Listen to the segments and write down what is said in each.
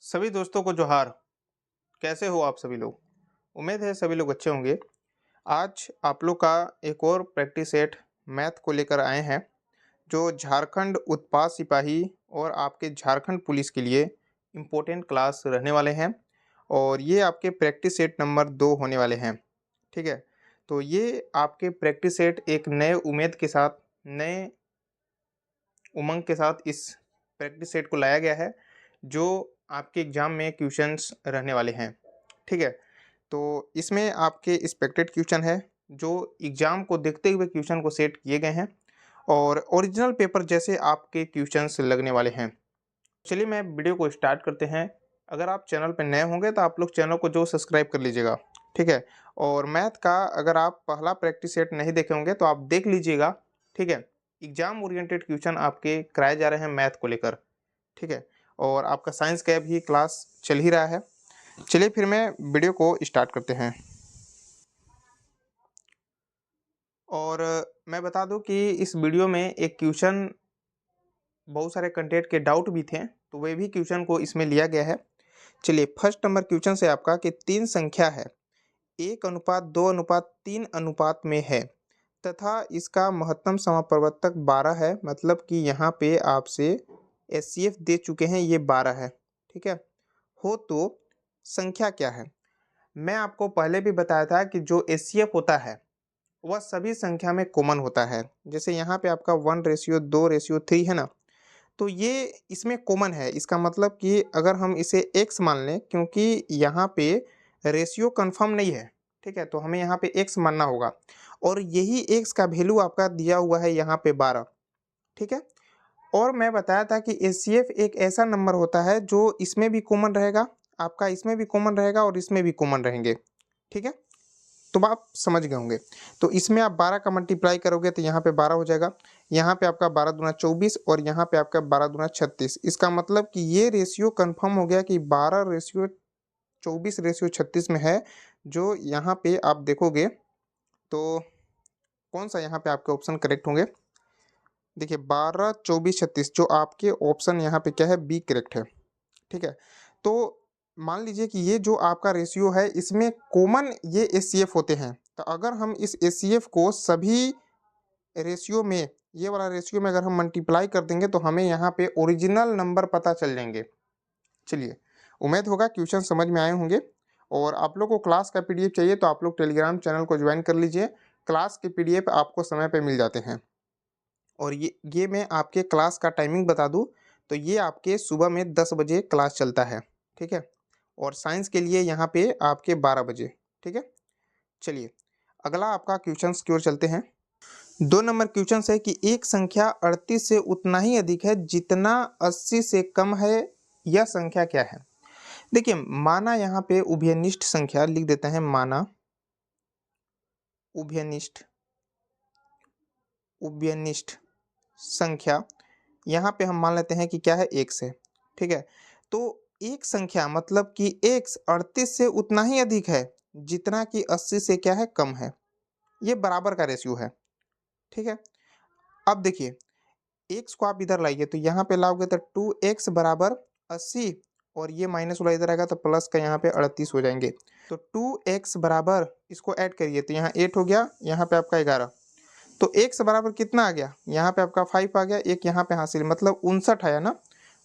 सभी दोस्तों को जोहार। कैसे हो आप सभी लोग? उम्मीद है सभी लोग अच्छे होंगे। आज आप लोग का एक और प्रैक्टिस सेट मैथ को लेकर आए हैं, जो झारखंड उत्पाद सिपाही और आपके झारखंड पुलिस के लिए इम्पोर्टेंट क्लास रहने वाले हैं। और ये आपके प्रैक्टिस सेट नंबर 2 होने वाले हैं। ठीक है, तो ये आपके प्रैक्टिस सेट एक नए उम्मीद के साथ, नए उमंग के साथ इस प्रैक्टिस सेट को लाया गया है, जो आपके एग्ज़ाम में क्वेश्चंस रहने वाले हैं। ठीक है, तो इसमें आपके एक्सपेक्टेड क्वेश्चन है, जो एग्ज़ाम को देखते हुए क्वेश्चन को सेट किए गए हैं और ओरिजिनल पेपर जैसे आपके क्वेश्चंस लगने वाले हैं। चलिए मैं वीडियो को स्टार्ट करते हैं। अगर आप चैनल पर नए होंगे तो आप लोग चैनल को जो सब्सक्राइब कर लीजिएगा। ठीक है, और मैथ का अगर आप पहला प्रैक्टिस सेट नहीं देखे होंगे तो आप देख लीजिएगा। ठीक है, एग्जाम ओरिएंटेड क्वेश्चन आपके कराए जा रहे हैं मैथ को लेकर। ठीक है, और आपका साइंस का भी क्लास चल ही रहा है। चलिए फिर मैं वीडियो को स्टार्ट करते हैं। और मैं बता दूं कि इस वीडियो में एक क्वेश्चन, बहुत सारे कंटेंट के डाउट भी थे, तो वे भी क्वेश्चन को इसमें लिया गया है। चलिए फर्स्ट नंबर क्वेश्चन से आपका कि 3 संख्या है, 1:2:3 अनुपात में है तथा इसका महत्तम समापवर्तक 12 है। मतलब कि यहाँ पे आपसे एचसीएफ दे चुके हैं, ये 12 है। ठीक है, हो तो संख्या क्या है? मैं आपको पहले भी बताया था कि जो एचसीएफ होता है वह सभी संख्या में कॉमन होता है। जैसे यहाँ पे आपका 1:2:3 है ना, तो ये इसमें कॉमन है। इसका मतलब कि अगर हम इसे x मान लें, क्योंकि यहाँ पे रेशियो कंफर्म नहीं है, ठीक है, तो हमें यहाँ पे x मानना होगा। और यही x का वैल्यू आपका दिया हुआ है यहाँ पे 12। ठीक है, और मैं बताया था कि एचसीएफ एक ऐसा नंबर होता है जो इसमें भी कॉमन रहेगा, आपका इसमें भी कॉमन रहेगा और इसमें भी कॉमन रहेंगे। ठीक है, तो आप समझ गए होंगे। तो इसमें आप 12 का मल्टीप्लाई करोगे तो यहाँ पे 12 हो जाएगा, यहाँ पे आपका 12 दूना 24 और यहाँ पे आपका 12 दूना 36। इसका मतलब कि ये रेशियो कंफर्म हो गया कि 12:24:36 में है। जो यहाँ पे आप देखोगे तो कौन सा यहाँ पे आपके ऑप्शन करेक्ट होंगे? देखिए 12:24:36 जो आपके ऑप्शन यहाँ पे क्या है, बी करेक्ट है। ठीक है, तो मान लीजिए कि ये जो आपका रेशियो है इसमें कॉमन ये एचसीएफ होते हैं। तो अगर हम इस एचसीएफ को सभी रेशियो में, ये वाला रेशियो में अगर हम मल्टीप्लाई कर देंगे तो हमें यहाँ पे ओरिजिनल नंबर पता चल जाएंगे। चलिए, उम्मीद होगा क्वेश्चन समझ में आए होंगे। और आप लोग को क्लास का पीडीएफ चाहिए तो आप लोग टेलीग्राम चैनल को ज्वाइन कर लीजिए। क्लास के पीडीएफ आपको समय पे मिल जाते हैं। और ये मैं आपके क्लास का टाइमिंग बता दूं तो ये आपके सुबह में 10 बजे क्लास चलता है। ठीक है, और साइंस के लिए यहाँ पे आपके 12 बजे। ठीक है, चलिए अगला आपका क्वेश्चन की ओर चलते हैं। 2 नंबर क्वेश्चन है कि एक संख्या 38 से उतना ही अधिक है जितना 80 से कम है, यह संख्या क्या है? देखिए माना, यहाँ पे उभयनिष्ठ संख्या लिख देते हैं। माना उभयनिष्ठ उभयनिष्ठ संख्या, यहाँ पे हम मान लेते हैं कि क्या है, x है। ठीक है, तो एक संख्या मतलब कि x 38 से उतना ही अधिक है जितना कि 80 से क्या है, कम है। ये बराबर का रेशियो है। ठीक है, अब देखिए x को आप इधर लाइए तो यहाँ पे लाओगे तो 2x बराबर 80 और ये माइनस वाला इधर आएगा तो प्लस का यहाँ पे 38 हो जाएंगे। तो 2x बराबर, इसको ऐड करिए तो यहाँ 8 हो गया, यहाँ पे आपका 11। तो x बराबर कितना आ गया, यहाँ पे आपका 5 आ गया, एक यहाँ पे हासिल, मतलब 59 आया ना।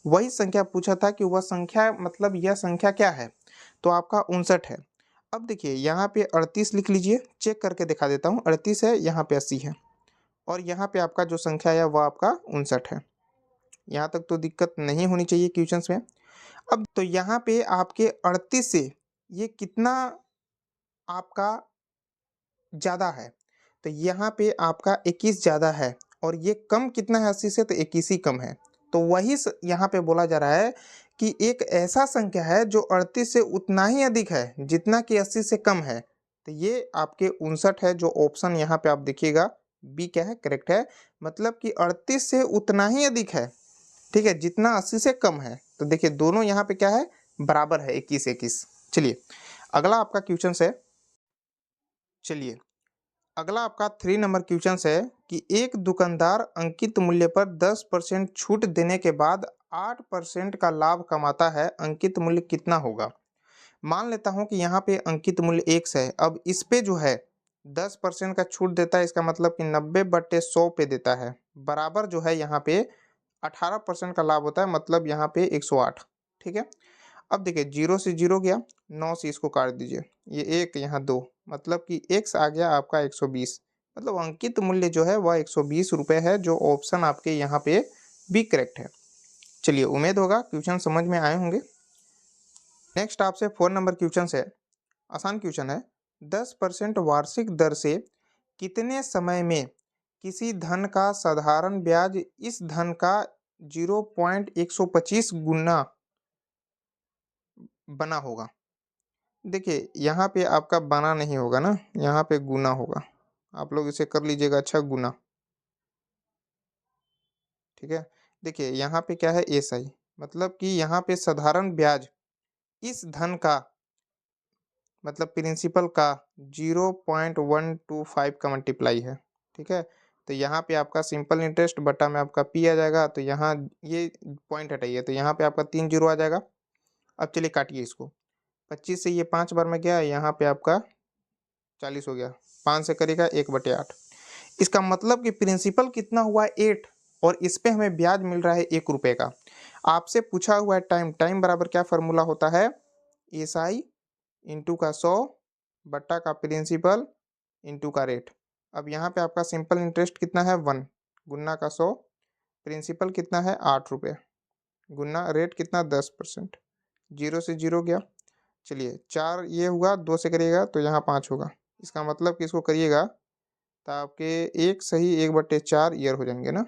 वही संख्या पूछा था कि वह संख्या, मतलब यह संख्या क्या है, तो आपका 59 है। अब देखिए यहाँ पे 38 लिख लीजिए, चेक करके दिखा देता हूँ। 38 है, यहाँ पे 80 है और यहाँ पे आपका जो संख्या है वह आपका 59 है। यहाँ तक तो दिक्कत नहीं होनी चाहिए क्वेश्चंस में। अब तो यहाँ पे आपके 38 से ये कितना आपका ज़्यादा है, तो यहाँ पे आपका 21 ज़्यादा है। और ये कम कितना है 80 से, तो 21 ही कम है। तो वही यहाँ पे बोला जा रहा है कि एक ऐसा संख्या है जो 38 से उतना ही अधिक है जितना कि 80 से कम है। तो ये आपके 59 है, जो ऑप्शन यहाँ पे आप देखिएगा बी क्या है, करेक्ट है। मतलब कि 38 से उतना ही अधिक है, ठीक है, जितना 80 से कम है। तो देखिए दोनों यहाँ पे क्या है, बराबर है, 21-21। चलिए अगला आपका क्वेश्चन है। चलिए अगला आपका 3 नंबर क्वेश्चन है कि एक दुकानदार अंकित मूल्य पर 10% छूट देने के बाद 8% का लाभ कमाता है, अंकित मूल्य कितना होगा? मान लेता हूँ कि यहाँ पे अंकित मूल्य 1 है। अब इस पे जो है 10% का छूट देता है, इसका मतलब कि 90/100 पे देता है। बराबर जो है यहाँ पे 18% का लाभ होता है, मतलब यहाँ पे 108। ठीक है। अब देखिए 0 से 0 गया, 9 से इसको काट दीजिए, ये 1 यहाँ 2, मतलब कि x आ गया आपका 120। मतलब अंकित मूल्य जो है वह 120 रुपये है, जो ऑप्शन आपके यहाँ पे भी करेक्ट है। चलिए, उम्मीद होगा क्वेश्चन समझ में आए होंगे। नेक्स्ट आपसे 4 नंबर क्वेश्चन है। आसान क्वेश्चन है। 10% वार्षिक दर से कितने समय में किसी धन का साधारण ब्याज इस धन का 0.125 गुना बना होगा? देखिए यहाँ पे आपका बना नहीं होगा ना, यहाँ पे गुना होगा। आप लोग इसे कर लीजिएगा, अच्छा, गुना। ठीक है। देखिए यहाँ पे क्या है, एसआई, मतलब कि यहाँ पे साधारण ब्याज इस धन का, मतलब प्रिंसिपल का 0.125 का मल्टीप्लाई है। ठीक है। तो यहाँ पे आपका सिंपल इंटरेस्ट बटा में आपका पी आ जाएगा, तो यहाँ ये पॉइंट हटाइए, तो यहाँ पे आपका 3 जीरो आ जाएगा। अब चलिए काटिए इसको, 25 से ये 5 बार में गया, यहाँ पे आपका 40 हो गया, 5 से करेगा 1/8। इसका मतलब कि प्रिंसिपल कितना हुआ है, 8, और इस पे हमें ब्याज मिल रहा है 1 रुपये का। आपसे पूछा हुआ है टाइम, टाइम बराबर क्या फॉर्मूला होता है, एसआई इंटू का 100 बट्टा का प्रिंसिपल इंटू का रेट। अब यहाँ पे आपका सिंपल इंटरेस्ट कितना है, 1, गुना का 100, प्रिंसिपल कितना है 8 रुपये, गुना रेट कितना 10%, 0 से 0 गया। चलिए 4 ये हुआ, 2 से करिएगा तो यहाँ 5 होगा। इसका मतलब कि इसको करिएगा तो आपके 1 सही 1/4 ईयर हो जाएंगे ना।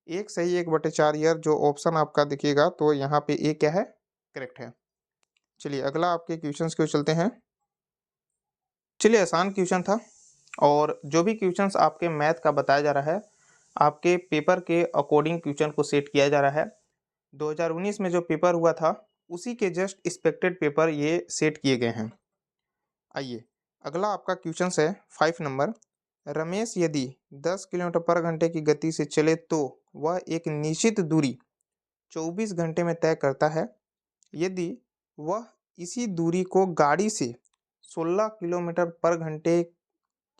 1 सही 1/4 ईयर, जो ऑप्शन आपका दिखेगा, तो यहाँ पे ए क्या है, करेक्ट है। चलिए अगला आपके क्वेश्चंस को चलते हैं। चलिए, आसान क्वेश्चन था, और जो भी क्वेश्चंस आपके मैथ का बताया जा रहा है, आपके पेपर के अकॉर्डिंग क्वेश्चन को सेट किया जा रहा है। 2019 में जो पेपर हुआ था, उसी के जस्ट एक्सपेक्टेड पेपर ये सेट किए गए हैं। आइए, अगला आपका क्वेश्चन है 5 नंबर। रमेश यदि 10 किलोमीटर पर घंटे की गति से चले तो वह एक निश्चित दूरी 24 घंटे में तय करता है। यदि वह इसी दूरी को गाड़ी से 16 किलोमीटर पर घंटे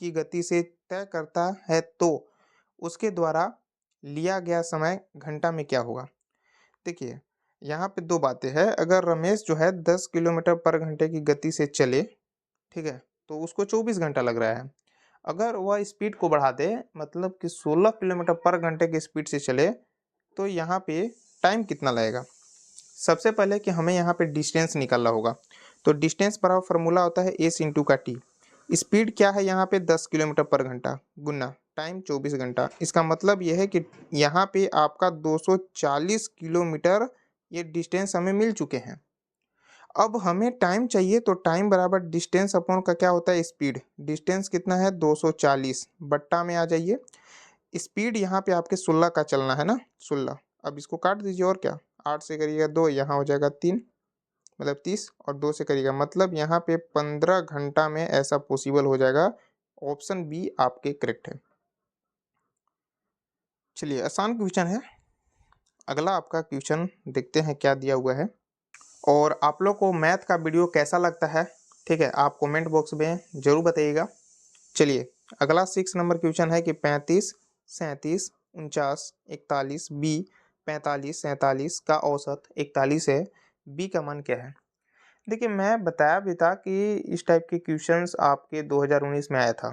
की गति से तय करता है तो उसके द्वारा लिया गया समय घंटा में क्या होगा? देखिए यहाँ पे दो बातें हैं। अगर रमेश जो है 10 किलोमीटर पर घंटे की गति से चले, ठीक है, तो उसको 24 घंटा लग रहा है। अगर वह स्पीड को बढ़ा दे, मतलब कि 16 किलोमीटर पर घंटे की स्पीड से चले, तो यहाँ पे टाइम कितना लगेगा? सबसे पहले कि हमें यहाँ पे डिस्टेंस निकालना होगा। तो डिस्टेंस बराबर फार्मूला होता है एस इंटू का टी। स्पीड क्या है यहाँ पे, 10 किलोमीटर पर घंटा, गुना टाइम 24 घंटा। इसका मतलब यह है कि यहाँ पे आपका 240 किलोमीटर ये डिस्टेंस हमें मिल चुके हैं। अब हमें टाइम चाहिए, तो टाइम बराबर डिस्टेंस अपॉन का क्या होता है, स्पीड। डिस्टेंस कितना है 240, बट्टा में आ जाइए। स्पीड यहाँ पे आपके 16 का चलना है ना, 16। अब इसको काट दीजिए, और क्या, 8 से करिएगा 2, यहाँ हो जाएगा 3, मतलब 30, और 2 से करिएगा, मतलब यहाँ पे 15 घंटा में ऐसा पॉसिबल हो जाएगा। ऑप्शन बी आपके करेक्ट है। चलिए, आसान क्वेश्चन है। अगला आपका क्वेश्चन देखते हैं क्या दिया हुआ है। और आप लोग को मैथ का वीडियो कैसा लगता है, ठीक है, आप कमेंट बॉक्स में जरूर बताइएगा। चलिए, अगला 6 नंबर क्वेश्चन है कि 35, 37, 49, 41, बी 45, 47 का औसत 41 है, बी का मान क्या है? देखिए, मैं बताया भी था कि इस टाइप के क्वेश्चंस आपके 2019 में आया था,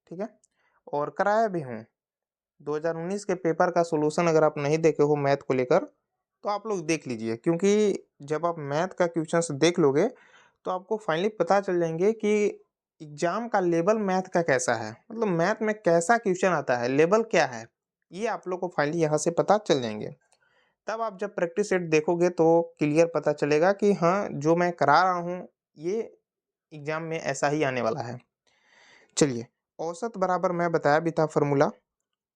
ठीक है, और कराया भी हूँ। 2019 के पेपर का सॉल्यूशन अगर आप नहीं देखे हो मैथ को लेकर, तो आप लोग देख लीजिए, क्योंकि जब आप मैथ का क्वेश्चंस देख लोगे तो आपको फाइनली पता चल जाएंगे कि एग्जाम का लेवल मैथ का कैसा है, मतलब मैथ में कैसा क्वेश्चन आता है, लेवल क्या है, ये आप लोग को फाइनली यहाँ से पता चल जाएंगे। तब आप जब प्रैक्टिस सेट देखोगे तो क्लियर पता चलेगा कि हाँ, जो मैं करा रहा हूँ ये एग्जाम में ऐसा ही आने वाला है। चलिए, औसत बराबर मैं बताया भी था फॉर्मूला,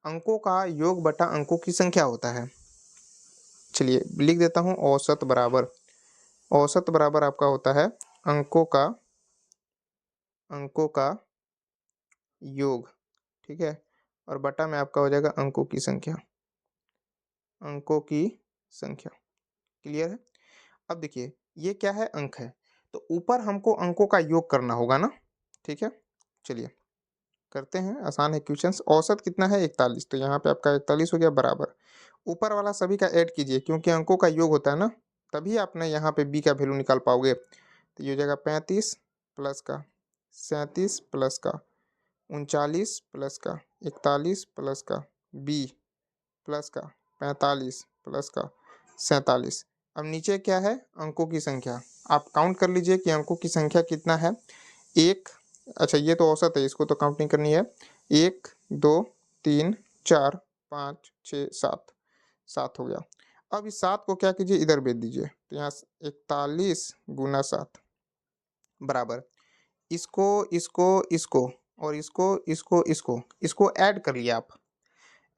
अंकों का योग बटा अंकों की संख्या होता है। चलिए लिख देता हूँ, औसत बराबर आपका होता है अंकों का योग, ठीक है, और बटा में आपका हो जाएगा अंकों की संख्या। संख्या। क्लियर है? अब देखिए ये क्या है, अंक है, तो ऊपर हमको अंकों का योग करना होगा ना, ठीक है। चलिए करते हैं, आसान है क्वेश्चंस। औसत कितना है 41, तो यहाँ पे आपका 41 हो गया बराबर, ऊपर वाला सभी का ऐड कीजिए क्योंकि अंकों का योग होता है ना, तभी आपने यहाँ पे बी का वैल्यू निकाल पाओगे। तो ये हो जाएगा 35 प्लस का 37 प्लस का 39 प्लस का 41 प्लस का बी प्लस का 45 प्लस का 47। अब नीचे क्या है, अंकों की संख्या। आप काउंट कर लीजिए कि अंकों की संख्या कितना है। एक, अच्छा ये तो औसत है, इसको तो काउंट नहीं करनी है। 1 2 3 4 5 6 7, 7 हो गया। अब इस 7 को क्या कीजिए, इधर भेज दीजिए, तो यहाँ 41 गुना 7 बराबर, इसको इसको इसको और इसको ऐड कर लिया आप।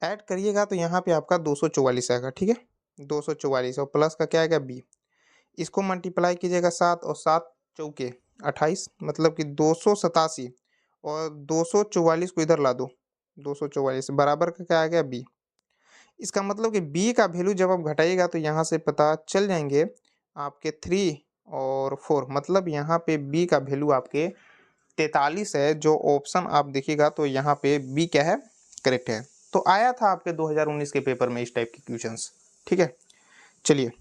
ऐड करिएगा तो यहाँ पे आपका 244 आएगा, ठीक है। 244 और प्लस का क्या आएगा बी, इसको मल्टीप्लाई कीजिएगा 7 और 7 चौके 28, मतलब कि 287, और 244 को इधर ला दो, 244 बराबर का क्या आ गया बी। इसका मतलब कि बी का वैल्यू जब आप घटाइएगा तो यहाँ से पता चल जाएंगे आपके 3 और 4, मतलब यहाँ पे बी का वैल्यू आपके 43 है। जो ऑप्शन आप देखिएगा तो यहाँ पे बी क्या है, करेक्ट है। तो आया था आपके 2019 के पेपर में इस टाइप के क्वेश्चंस, ठीक है। चलिए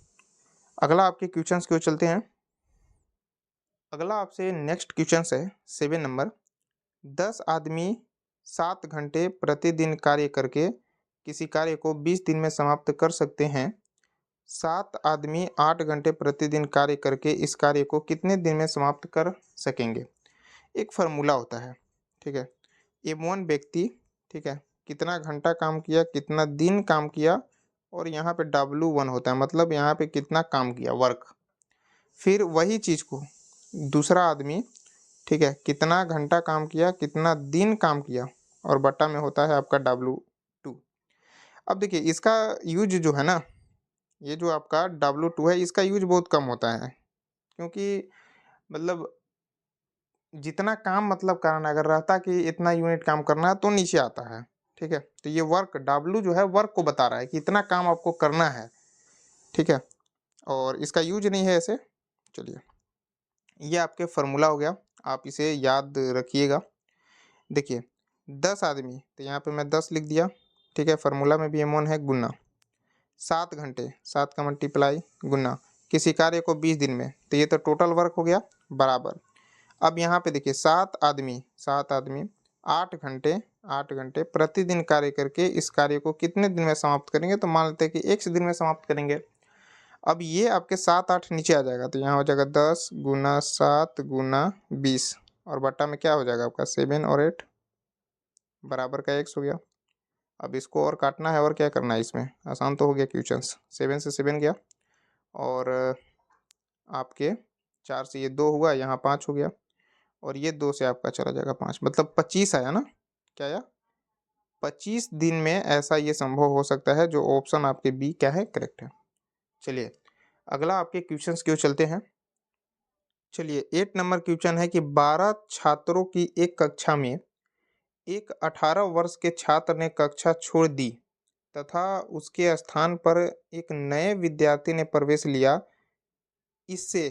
अगला आपके क्वेश्चंस की ओर चलते हैं। अगला आपसे नेक्स्ट क्वेश्चंस है 7 नंबर। 10 आदमी 7 घंटे प्रतिदिन कार्य करके किसी कार्य को 20 दिन में समाप्त कर सकते हैं। 7 आदमी 8 घंटे प्रतिदिन कार्य करके इस कार्य को कितने दिन में समाप्त कर सकेंगे। एक फार्मूला होता है, ठीक है। M1 व्यक्ति, ठीक है, कितना घंटा काम किया, कितना दिन काम किया, और यहाँ पे W1 होता है, मतलब यहाँ पे कितना काम किया, वर्क। फिर वही चीज़ को दूसरा आदमी, ठीक है, कितना घंटा काम किया, कितना दिन काम किया, और बट्टा में होता है आपका W2। अब देखिए इसका यूज जो है ना, ये जो आपका W2 है, इसका यूज बहुत कम होता है, क्योंकि मतलब जितना काम मतलब करना, अगर रहता कि इतना यूनिट काम करना है तो नीचे आता है, ठीक है। तो ये वर्क W जो है वर्क को बता रहा है कि इतना काम आपको करना है, ठीक है, और इसका यूज नहीं है ऐसे। चलिए ये आपके फार्मूला हो गया, आप इसे याद रखिएगा। देखिए 10 आदमी, तो यहाँ पे मैं 10 लिख दिया, ठीक है। फार्मूला में भी M1 है, गुना 7 घंटे, 7 का मल्टीप्लाई गुना किसी कार्य को 20 दिन में, तो ये तो टोटल वर्क हो गया बराबर। अब यहाँ पे देखिए 7 आदमी 8 घंटे प्रतिदिन कार्य करके इस कार्य को कितने दिन में समाप्त करेंगे, तो मान लेते हैं कि 1 दिन में समाप्त करेंगे। अब ये आपके 7 8 नीचे आ जाएगा, तो यहाँ हो जाएगा 10 गुना 7 गुना 20, और बट्टा में क्या हो जाएगा आपका 7 और 8 बराबर का x हो गया। अब इसको और काटना है, और क्या करना है इसमें, आसान तो हो गया क्वेश्चंस। 7 से 7 गया, और आपके 4 से ये 2 हुआ, यहाँ 5 हो गया, और ये 2 से आपका चला जाएगा 5, मतलब 25 आया ना, क्या आया 25 दिन में ऐसा ये संभव हो सकता है। जो ऑप्शन आपके बी क्या है, करेक्ट है। चलिए अगला आपके क्वेश्चंस की ओर चलते हैं। चलिए 8 नंबर क्वेश्चन है कि 12 छात्रों की एक कक्षा में एक 18 वर्ष के छात्र ने कक्षा छोड़ दी तथा उसके स्थान पर एक नए विद्यार्थी ने प्रवेश लिया। इससे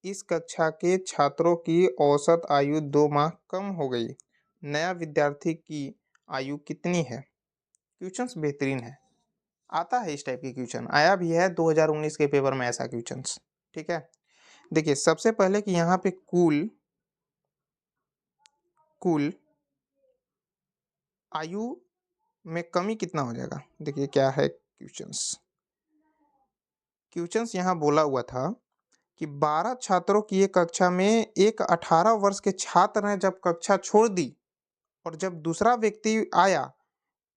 इस कक्षा के छात्रों की औसत आयु 2 माह कम हो गई। नया विद्यार्थी की आयु कितनी है। क्वेश्चंस बेहतरीन है, आता है इस टाइप की क्वेश्चन, आया भी है 2019 के पेपर में ऐसा क्वेश्चंस, ठीक है। देखिए सबसे पहले कि यहाँ पे कुल कुल आयु में कमी कितना हो जाएगा। देखिए क्या है क्वेश्चंस यहाँ बोला हुआ था कि 12 छात्रों की एक कक्षा में एक 18 वर्ष के छात्र ने जब कक्षा छोड़ दी और जब दूसरा व्यक्ति आया,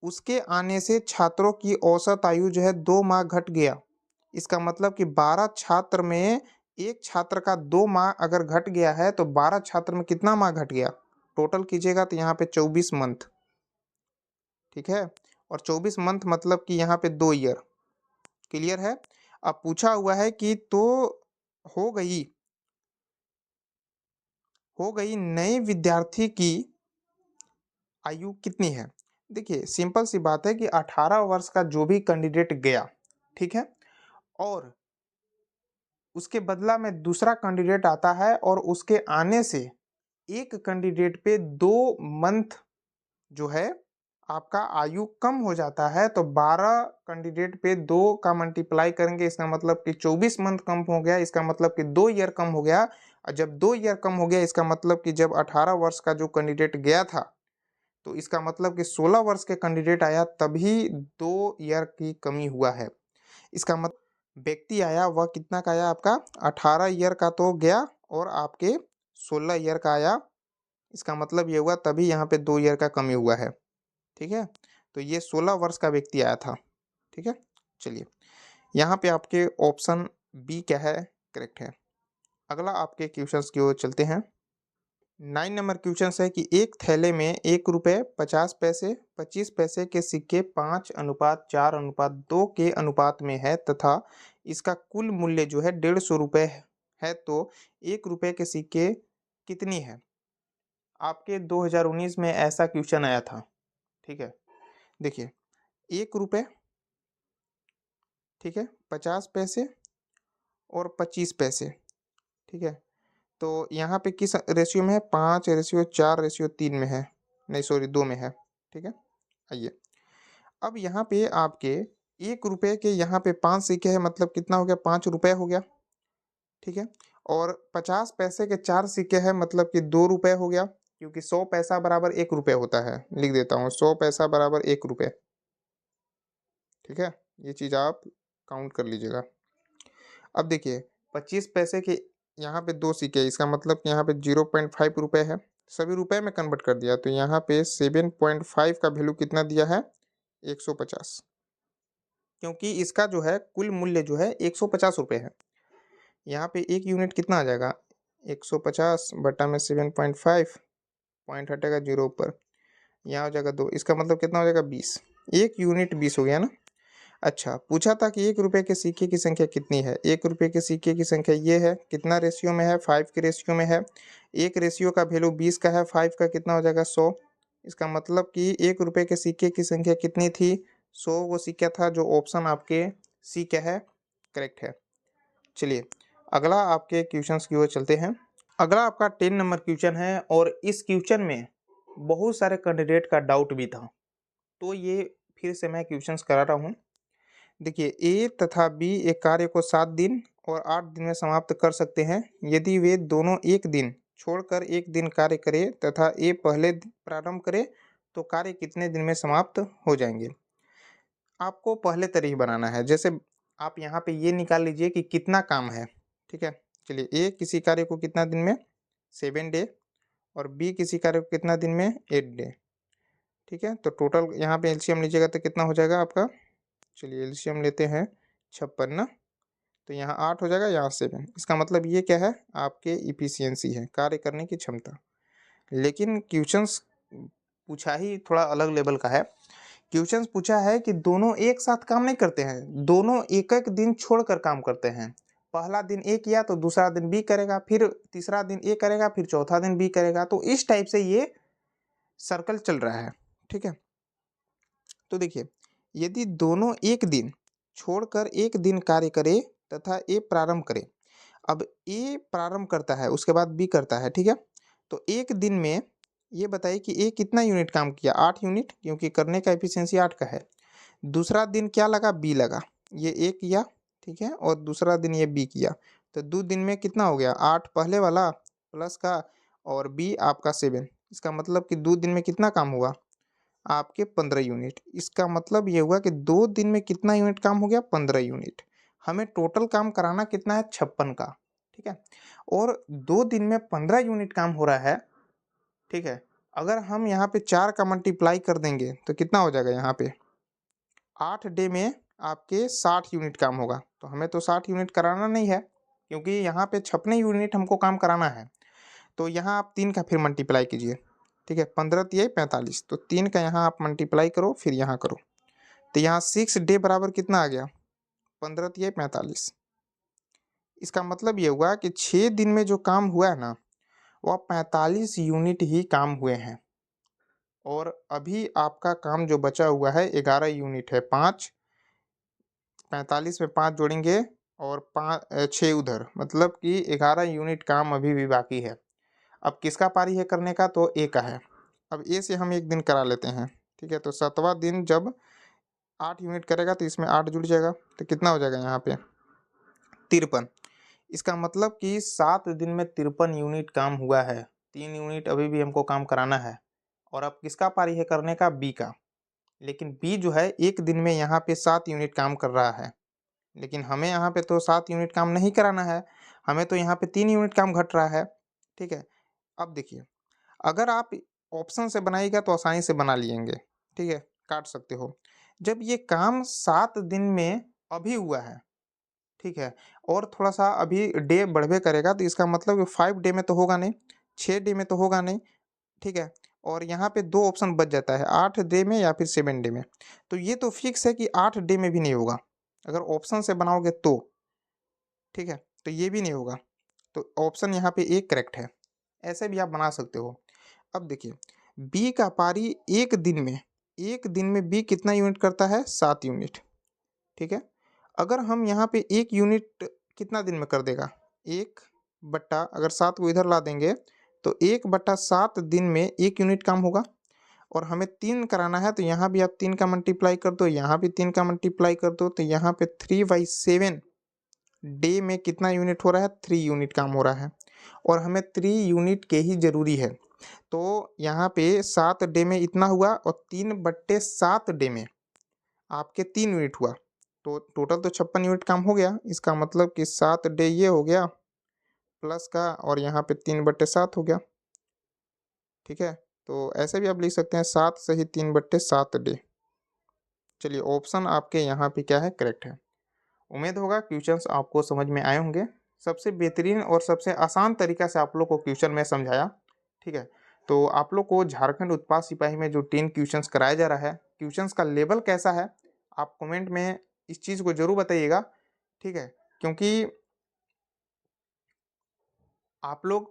उसके आने से छात्रों की औसत आयु जो है 2 माह घट गया। इसका मतलब कि 12 छात्र में एक छात्र का 2 माह अगर घट गया है तो 12 छात्र में कितना माह घट गया, टोटल कीजिएगा तो यहाँ पे 24 मंथ, ठीक है। और 24 मंथ मतलब कि यहाँ पे 2 ईयर। क्लियर है। अब पूछा हुआ है कि तो हो गई नए विद्यार्थी की आयु कितनी है। देखिए सिंपल सी बात है कि 18 वर्ष का जो भी कैंडिडेट गया, ठीक है, और उसके बदला में दूसरा कैंडिडेट आता है और उसके आने से एक कैंडिडेट पे 2 मंथ जो है आपका आयु कम हो जाता है, तो 12 कैंडिडेट पे 2 का मल्टीप्लाई करेंगे, इसका मतलब कि 24 मंथ कम हो गया, इसका मतलब कि 2 ईयर कम हो गया। और जब 2 ईयर कम हो गया, इसका मतलब कि जब 18 वर्ष का जो कैंडिडेट गया था, तो इसका मतलब कि 16 वर्ष के कैंडिडेट आया तभी 2 ईयर की कमी हुआ है। इसका मतलब व्यक्ति आया वह कितना का आया, आपका 18 ईयर का तो गया और आपके 16 ईयर का आया, इसका मतलब ये हुआ तभी यहाँ पे 2 ईयर का कमी हुआ है। ठीक है, तो ये 16 वर्ष का व्यक्ति आया था। ठीक है, चलिए यहाँ पे आपके ऑप्शन बी क्या है, करेक्ट है। अगला आपके क्वेश्चंस की ओर चलते हैं। 9 नंबर क्वेश्चन है कि एक थैले में 1 रुपये 50 पैसे 25 पैसे के सिक्के 5:4:2 के अनुपात में है तथा इसका कुल मूल्य जो है 150 रुपये है, तो 1 रुपये के सिक्के कितनी है। आपके 2019 में ऐसा क्वेश्चन आया था। ठीक है, देखिए 1 रुपये, ठीक है, 50 पैसे और 25 पैसे। ठीक है, तो यहाँ पे किस रेशियो में है, 5:4:3 में है, नहीं सॉरी 2 में है। ठीक है, आइए अब यहाँ पे आपके 1 रुपये के यहाँ पे 5 सिक्के हैं, मतलब कितना हो गया, 5 रुपये हो गया। ठीक है, और 50 पैसे के 4 सिक्के हैं, मतलब कि 2 रुपये हो गया, क्योंकि 100 पैसा बराबर 1 रुपये होता है। लिख देता हूँ, 100 पैसा बराबर 1 रुपये। ठीक है, ये चीज़ आप काउंट कर लीजिएगा। अब देखिए 25 पैसे के यहाँ पे 2 सिक्के, इसका मतलब कि यहाँ पे 0.5 रुपये है, सभी रुपए में कन्वर्ट कर दिया, तो यहाँ पे 7.5 का वैल्यू कितना दिया है, 150, क्योंकि इसका जो है कुल मूल्य जो है 150 रुपये है। यहाँ पे एक यूनिट कितना आ जाएगा, 150 बटा में 7.5, पॉइंट हटेगा 0 ऊपर, यहाँ हो जाएगा 2, इसका मतलब कितना हो जाएगा 20, एक यूनिट 20 हो गया ना। अच्छा, पूछा था कि 1 रुपये के सिक्के की संख्या कितनी है। 1 रुपये के सिक्के की संख्या ये है, कितना रेशियो में है, 5 के रेशियो में है। एक रेशियो का वैल्यू 20 का है, 5 का कितना हो जाएगा 100। इसका मतलब कि 1 रुपये के सिक्के की संख्या कितनी थी, 100 वो सिक्का था, जो ऑप्शन आपके सी क्या है, करेक्ट है। चलिए अगला आपके क्वेश्चंस की ओर चलते हैं। अगला आपका 10 नंबर क्वेश्चन है, और इस क्वेश्चन में बहुत सारे कैंडिडेट का डाउट भी था, तो ये फिर से मैं क्वेश्चंस करा रहा हूँ। देखिए ए तथा बी एक कार्य को 7 दिन और 8 दिन में समाप्त कर सकते हैं। यदि वे दोनों एक दिन छोड़कर एक दिन कार्य करें तथा ए पहले प्रारंभ करे, तो कार्य कितने दिन में समाप्त हो जाएंगे। आपको पहले तरीके बनाना है, जैसे आप यहाँ पे ये निकाल लीजिए कि कितना काम है। ठीक है, चलिए ए किसी कार्य को कितना दिन में, 7 डे, और बी किसी कार्य को कितना दिन में, 8 डे। ठीक है, तो टोटल यहाँ पे एलसीएम लीजिएगा तो कितना हो जाएगा आपका, चलिए एलसीएम लेते हैं 56 ना, तो यहाँ 8 हो जाएगा, यहाँ 7। इसका मतलब ये क्या है, आपके इफिशियंसी है, कार्य करने की क्षमता। लेकिन क्वेश्चंस पूछा ही थोड़ा अलग लेवल का है। क्वेश्चंस पूछा है कि दोनों एक साथ काम नहीं करते हैं, दोनों एक एक दिन छोड़कर काम करते हैं। पहला दिन ए किया तो दूसरा दिन बी करेगा, फिर तीसरा दिन ए करेगा, फिर चौथा दिन बी करेगा, तो इस टाइप से ये सर्कल चल रहा है। ठीक है, तो देखिए यदि दोनों एक दिन छोड़कर एक दिन कार्य करे तथा ए प्रारंभ करे, अब ए प्रारंभ करता है उसके बाद बी करता है। ठीक है, तो एक दिन में ये बताइए कि ए कितना यूनिट काम किया, 8 यूनिट, क्योंकि करने का एफिशिएंसी 8 का है। दूसरा दिन क्या लगा, बी लगा, ये ए किया, ठीक है, और दूसरा दिन ये बी किया, तो 2 दिन में कितना हो गया, 8 पहले वाला प्लस का और बी आपका 7। इसका मतलब कि 2 दिन में कितना काम हुआ, आपके 15 यूनिट। इसका मतलब ये हुआ कि 2 दिन में कितना यूनिट काम हो गया, 15 यूनिट। हमें टोटल काम कराना कितना है, 56 का। ठीक है, और 2 दिन में 15 यूनिट काम हो रहा है। ठीक है, अगर हम यहाँ पे 4 का मल्टीप्लाई कर देंगे तो कितना हो जाएगा, यहाँ पे 8 डे में आपके 60 यूनिट काम होगा, तो हमें तो 60 यूनिट कराना नहीं है, क्योंकि यहाँ पे 56 यूनिट हमको काम कराना है। तो यहाँ आप 3 का फिर मल्टीप्लाई कीजिए। ठीक है, 15 तिया 45, तो 3 का यहाँ आप मल्टीप्लाई करो, फिर यहाँ करो, तो यहाँ 6 डे बराबर कितना आ गया, 15 तिया 45। इसका मतलब ये हुआ कि 6 दिन में जो काम हुआ है ना, वह 45 यूनिट ही काम हुए हैं, और अभी आपका काम जो बचा हुआ है 11 यूनिट है। 5 45 में 5 जोड़ेंगे और 6 उधर, मतलब कि 11 यूनिट काम अभी भी बाकी है। अब किसका पारी है करने का, तो ए का है। अब ए से हम एक दिन करा लेते हैं, ठीक है। तो 7वां दिन जब 8 यूनिट करेगा तो इसमें 8 जुड़ जाएगा, तो कितना हो जाएगा यहाँ पे 53। इसका मतलब कि 7 दिन में 53 यूनिट काम हुआ है। 3 यूनिट अभी भी हमको काम कराना है। और अब किसका पारी है करने का, बी का। लेकिन बी जो है एक दिन में यहाँ पे 7 यूनिट काम कर रहा है, लेकिन हमें यहाँ पे तो 7 यूनिट काम नहीं कराना है, हमें तो यहाँ पे 3 यूनिट काम घट रहा है, ठीक है। अब देखिए, अगर आप ऑप्शन से बनाइएगा तो आसानी से बना लिएंगे, ठीक है, काट सकते हो। जब ये काम 7 दिन में अभी हुआ है, ठीक है, और थोड़ा सा अभी डे बढ़वे करेगा, तो इसका मतलब कि 5 डे में तो होगा नहीं, 6 डे में तो होगा नहीं, ठीक है। और यहाँ पे 2 ऑप्शन बच जाता है, 8 डे में या फिर 7 डे में। तो ये तो फिक्स है कि 8 डे में भी नहीं होगा, अगर ऑप्शन से बनाओगे तो, ठीक है। तो ये भी नहीं होगा, तो ऑप्शन यहाँ पे एक करेक्ट है। ऐसे भी आप बना सकते हो। अब देखिए, बी का पारी एक दिन में बी कितना यूनिट करता है, 7 यूनिट, ठीक है। अगर हम यहाँ पे 1 यूनिट कितना दिन में कर देगा, 1 बट्टा अगर 7 को इधर ला देंगे तो 1/7 दिन में 1 यूनिट काम होगा। और हमें 3 कराना है, तो यहाँ भी आप 3 का मल्टीप्लाई कर दो, यहाँ भी 3 का मल्टीप्लाई कर दो, तो यहाँ पे 3/7 डे में कितना यूनिट हो रहा है, 3 यूनिट काम हो रहा है। और हमें 3 यूनिट के ही ज़रूरी है, तो यहाँ पे 7 डे में इतना हुआ और 3/7 डे में आपके 3 यूनिट हुआ, तो टोटल तो 56 यूनिट काम हो गया। इसका मतलब कि 7 डे ये हो गया प्लस का, और यहाँ पे 3/7 हो गया, ठीक है। तो ऐसे भी आप लिख सकते हैं 7 सही 3/7 डे। चलिए, ऑप्शन आपके यहाँ पे क्या है, करेक्ट है। उम्मीद होगा क्वेश्चंस आपको समझ में आए होंगे। सबसे बेहतरीन और सबसे आसान तरीका से आप लोग को क्वेश्चन में समझाया, ठीक है। तो आप लोग को झारखंड उत्पाद सिपाही में जो 10 क्वेश्चंस कराया जा रहा है, क्वेश्चंस का लेवल कैसा है, आप कमेंट में इस चीज़ को ज़रूर बताइएगा, ठीक है। क्योंकि आप लोग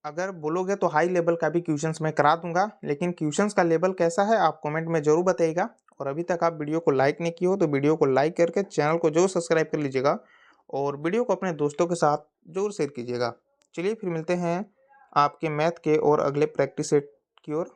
अगर बोलोगे तो हाई लेवल का भी क्वेश्चंस मैं करा दूंगा, लेकिन क्वेश्चंस का लेवल कैसा है आप कमेंट में ज़रूर बताइएगा। और अभी तक आप वीडियो को लाइक नहीं किए हो तो वीडियो को लाइक करके चैनल को जरूर सब्सक्राइब कर लीजिएगा, और वीडियो को अपने दोस्तों के साथ जरूर शेयर कीजिएगा। चलिए फिर मिलते हैं आपके मैथ के और अगले प्रैक्टिस सेट की ओर।